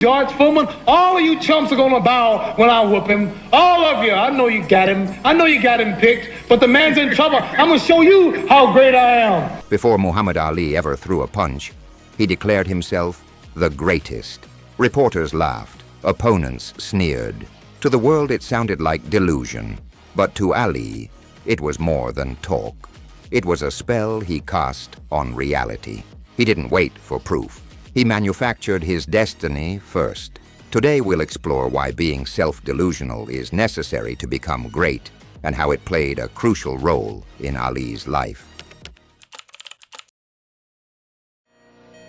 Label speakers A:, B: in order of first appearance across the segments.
A: George Foreman, all of you chumps are gonna bow when I whoop him. All of you. I know you got him. I know you got him picked, but the man's in trouble. I'm gonna show you how great I am.
B: Before Muhammad Ali ever threw a punch, he declared himself the greatest. Reporters laughed. Opponents sneered. To the world it sounded like delusion. But to Ali, it was more than talk. It was a spell he cast on reality. He didn't wait for proof. He manufactured his destiny first. Today we'll explore why being self-delusional is necessary to become great and how it played a crucial role in Ali's life.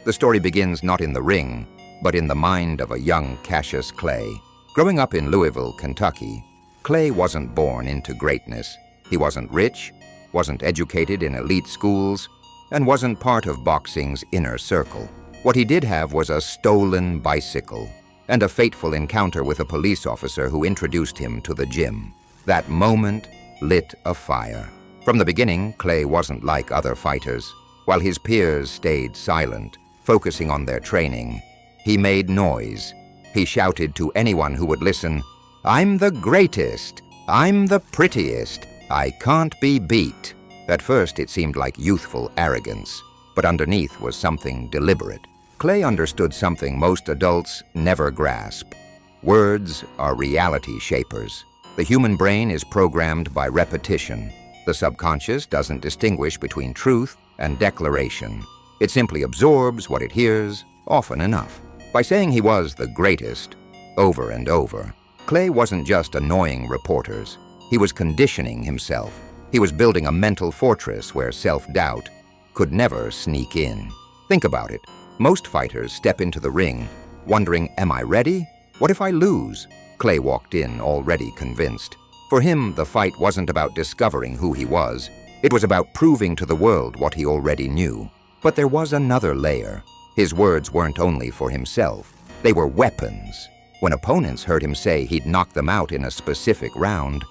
B: The story begins not in the ring, but in the mind of a young Cassius Clay. Growing up in Louisville, Kentucky, Clay wasn't born into greatness. He wasn't rich, wasn't educated in elite schools, and wasn't part of boxing's inner circle. What he did have was a stolen bicycle and a fateful encounter with a police officer who introduced him to the gym. That moment lit a fire. From the beginning, Clay wasn't like other fighters. While his peers stayed silent, focusing on their training, he made noise. He shouted to anyone who would listen, "I'm the greatest! I'm the prettiest! I can't be beat!" At first, it seemed like youthful arrogance, but underneath was something deliberate. Clay understood something most adults never grasp. Words are reality shapers. The human brain is programmed by repetition. The subconscious doesn't distinguish between truth and declaration. It simply absorbs what it hears often enough. By saying he was the greatest over and over, Clay wasn't just annoying reporters. He was conditioning himself. He was building a mental fortress where self-doubt could never sneak in. Think about it. Most fighters step into the ring, wondering, am I ready? What if I lose? Clay walked in already convinced. For him, the fight wasn't about discovering who he was. It was about proving to the world what he already knew. But there was another layer. His words weren't only for himself. They were weapons. When opponents heard him say he'd knock them out in a specific round,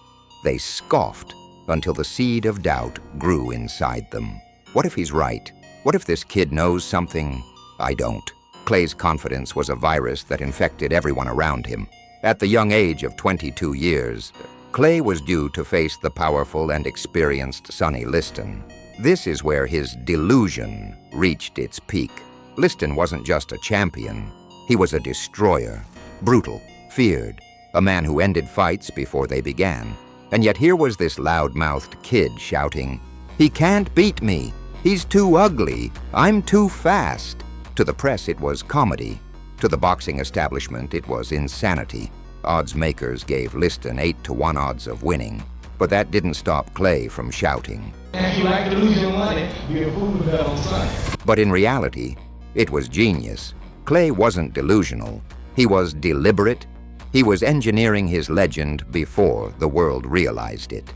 B: they scoffed until the seed of doubt grew inside them. What if he's right? What if this kid knows something I don't? Clay's confidence was a virus that infected everyone around him. At the young age of 22 years, Clay was due to face the powerful and experienced Sonny Liston. This is where his delusion reached its peak. Liston wasn't just a champion, he was a destroyer. Brutal, feared, a man who ended fights before they began. And yet here was this loud-mouthed kid shouting, "He can't beat me! He's too ugly! I'm too fast!" To the press, it was comedy. To the boxing establishment, it was insanity. Odds makers gave Liston 8-to-1 odds of winning. But that didn't stop Clay from shouting.
A: If you like to lose your money, you're a fool to bet on Sunday.
B: But in reality, it was genius. Clay wasn't delusional. He was deliberate. He was engineering his legend before the world realized it.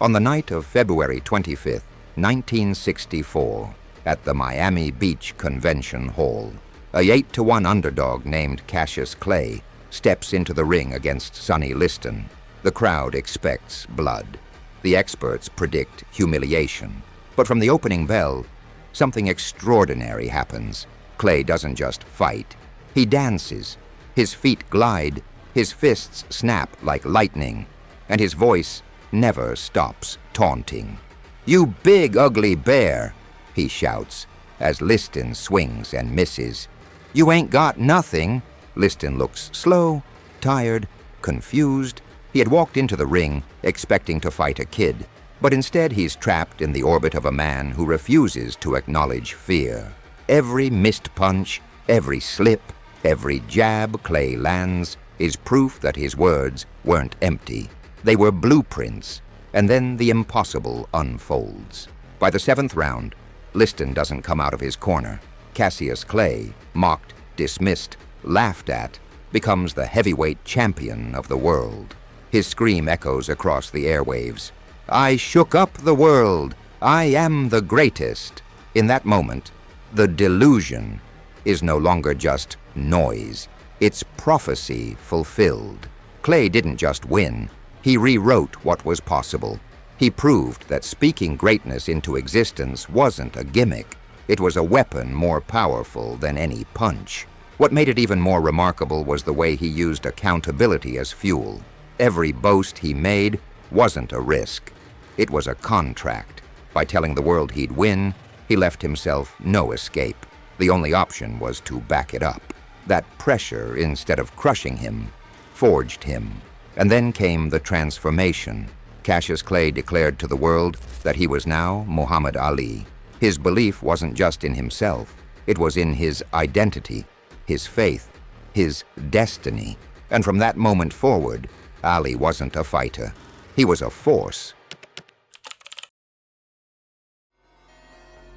B: On the night of February 25th, 1964, at the Miami Beach Convention Hall, a 8-to-1 underdog named Cassius Clay steps into the ring against Sonny Liston. The crowd expects blood. The experts predict humiliation. But from the opening bell, something extraordinary happens. Clay doesn't just fight. He dances. His feet glide, his fists snap like lightning, and his voice never stops taunting. "You big ugly bear," he shouts as Liston swings and misses. "You ain't got nothing." Liston looks slow, tired, confused. He had walked into the ring expecting to fight a kid, but instead he's trapped in the orbit of a man who refuses to acknowledge fear. Every missed punch, every slip, every jab Clay lands is proof that his words weren't empty. They were blueprints, and then the impossible unfolds. By the 7th round, Liston doesn't come out of his corner. Cassius Clay, mocked, dismissed, laughed at, becomes the heavyweight champion of the world. His scream echoes across the airwaves. "I shook up the world! I am the greatest!" In that moment, the delusion is no longer just noise. It's prophecy fulfilled. Clay didn't just win. He rewrote what was possible. He proved that speaking greatness into existence wasn't a gimmick. It was a weapon more powerful than any punch. What made it even more remarkable was the way he used accountability as fuel. Every boast he made wasn't a risk. It was a contract. By telling the world he'd win, he left himself no escape. The only option was to back it up. That pressure, instead of crushing him, forged him. And then came the transformation. Cassius Clay declared to the world that he was now Muhammad Ali. His belief wasn't just in himself. It was in his identity, his faith, his destiny. And from that moment forward, Ali wasn't a fighter. He was a force.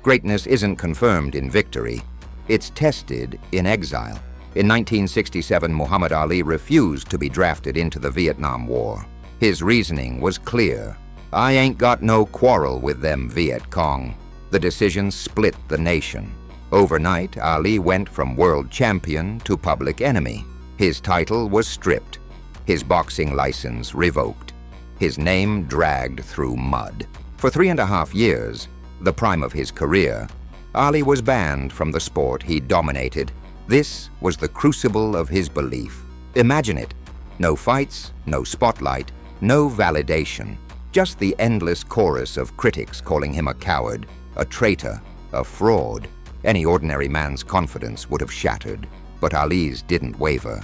B: Greatness isn't confirmed in victory. It's tested in exile. In 1967, Muhammad Ali refused to be drafted into the Vietnam War. His reasoning was clear. I ain't got no quarrel with them Viet Cong. The decision split the nation. Overnight, Ali went from world champion to public enemy. His title was stripped. His boxing license revoked. His name dragged through mud. For 3.5 years, the prime of his career, Ali was banned from the sport he dominated. This was the crucible of his belief. Imagine it. No fights, no spotlight, no validation. Just the endless chorus of critics calling him a coward, a traitor, a fraud. Any ordinary man's confidence would have shattered. But Ali's didn't waver.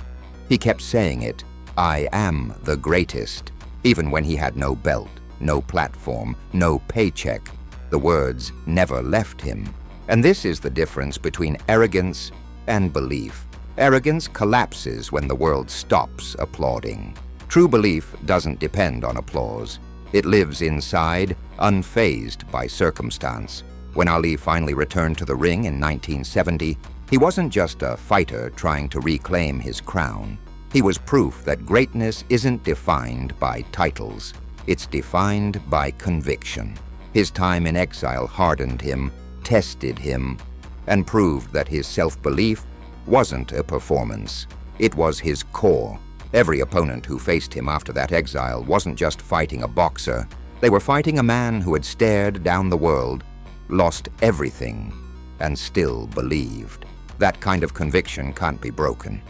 B: He kept saying it, I am the greatest. Even when he had no belt, no platform, no paycheck, the words never left him. And this is the difference between arrogance and belief. Arrogance collapses when the world stops applauding. True belief doesn't depend on applause. It lives inside, unfazed by circumstance. When Ali finally returned to the ring in 1970, he wasn't just a fighter trying to reclaim his crown. He was proof that greatness isn't defined by titles. It's defined by conviction. His time in exile hardened him, tested him, and proved that his self-belief wasn't a performance. It was his core. Every opponent who faced him after that exile wasn't just fighting a boxer. They were fighting a man who had stared down the world, lost everything, and still believed. That kind of conviction can't be broken.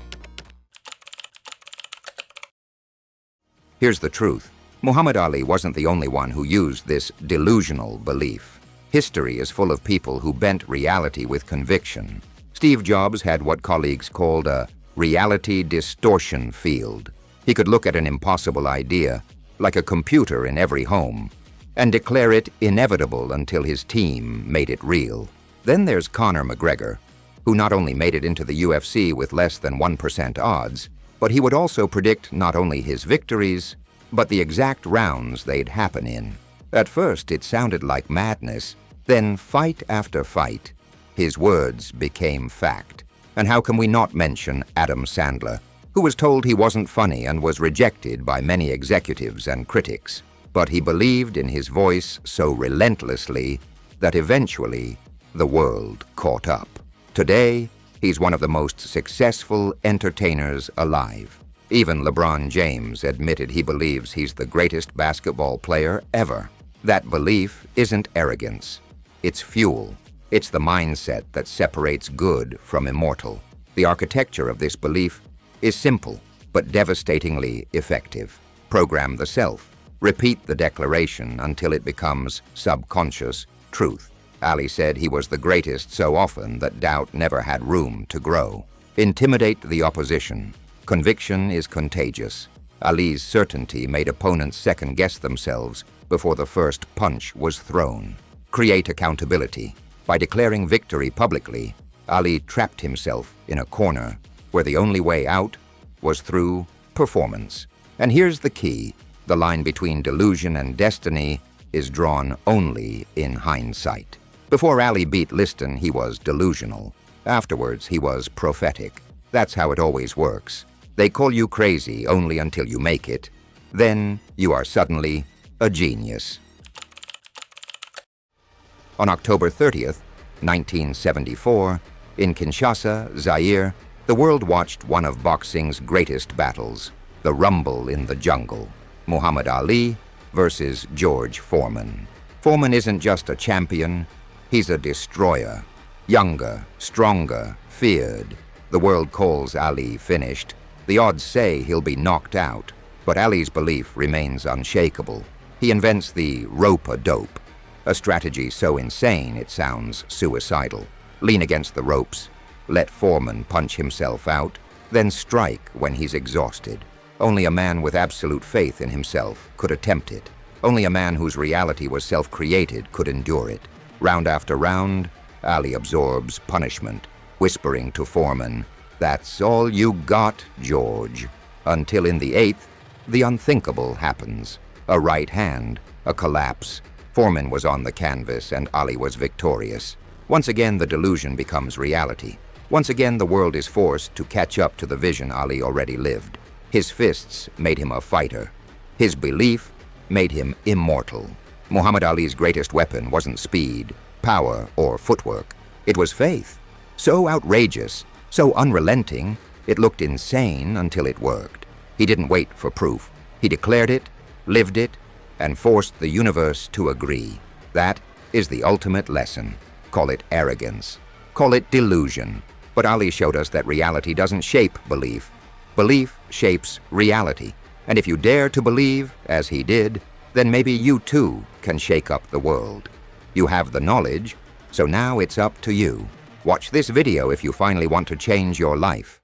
B: Here's the truth. Muhammad Ali wasn't the only one who used this delusional belief. History is full of people who bent reality with conviction. Steve Jobs had what colleagues called a reality distortion field. He could look at an impossible idea, like a computer in every home, and declare it inevitable until his team made it real. Then there's Conor McGregor, who not only made it into the UFC with less than 1% odds, but he would also predict not only his victories, but the exact rounds they'd happen in. At first, it sounded like madness. Then, fight after fight, his words became fact. And how can we not mention Adam Sandler, who was told he wasn't funny and was rejected by many executives and critics? But he believed in his voice so relentlessly that eventually the world caught up. Today, he's one of the most successful entertainers alive. Even LeBron James admitted he believes he's the greatest basketball player ever. That belief isn't arrogance. It's fuel. It's the mindset that separates good from immortal. The architecture of this belief is simple, but devastatingly effective. Program the self. Repeat the declaration until it becomes subconscious truth. Ali said he was the greatest so often that doubt never had room to grow. Intimidate the opposition. Conviction is contagious. Ali's certainty made opponents second-guess themselves before the first punch was thrown. Create accountability. By declaring victory publicly, Ali trapped himself in a corner where the only way out was through performance. And here's the key. The line between delusion and destiny is drawn only in hindsight. Before Ali beat Liston, he was delusional. Afterwards, he was prophetic. That's how it always works. They call you crazy only until you make it. Then you are suddenly a genius. On October 30th, 1974, in Kinshasa, Zaire, the world watched one of boxing's greatest battles, the Rumble in the Jungle. Muhammad Ali versus George Foreman. Foreman isn't just a champion, he's a destroyer. Younger, stronger, feared. The world calls Ali finished. The odds say he'll be knocked out, but Ali's belief remains unshakable. He invents the rope-a-dope, a strategy so insane it sounds suicidal. Lean against the ropes, let Foreman punch himself out, then strike when he's exhausted. Only a man with absolute faith in himself could attempt it. Only a man whose reality was self-created could endure it. Round after round, Ali absorbs punishment, whispering to Foreman, "That's all you got, George." Until in the eighth, the unthinkable happens. A right hand, a collapse. Foreman was on the canvas and Ali was victorious. Once again, the delusion becomes reality. Once again, the world is forced to catch up to the vision Ali already lived. His fists made him a fighter. His belief made him immortal. Muhammad Ali's greatest weapon wasn't speed, power, or footwork. It was faith. So outrageous, so unrelenting, it looked insane until it worked. He didn't wait for proof. He declared it, lived it, and forced the universe to agree. That is the ultimate lesson. Call it arrogance. Call it delusion. But Ali showed us that reality doesn't shape belief. Belief shapes reality. And if you dare to believe, as he did, then maybe you too can shake up the world. You have the knowledge, so now it's up to you. Watch this video if you finally want to change your life.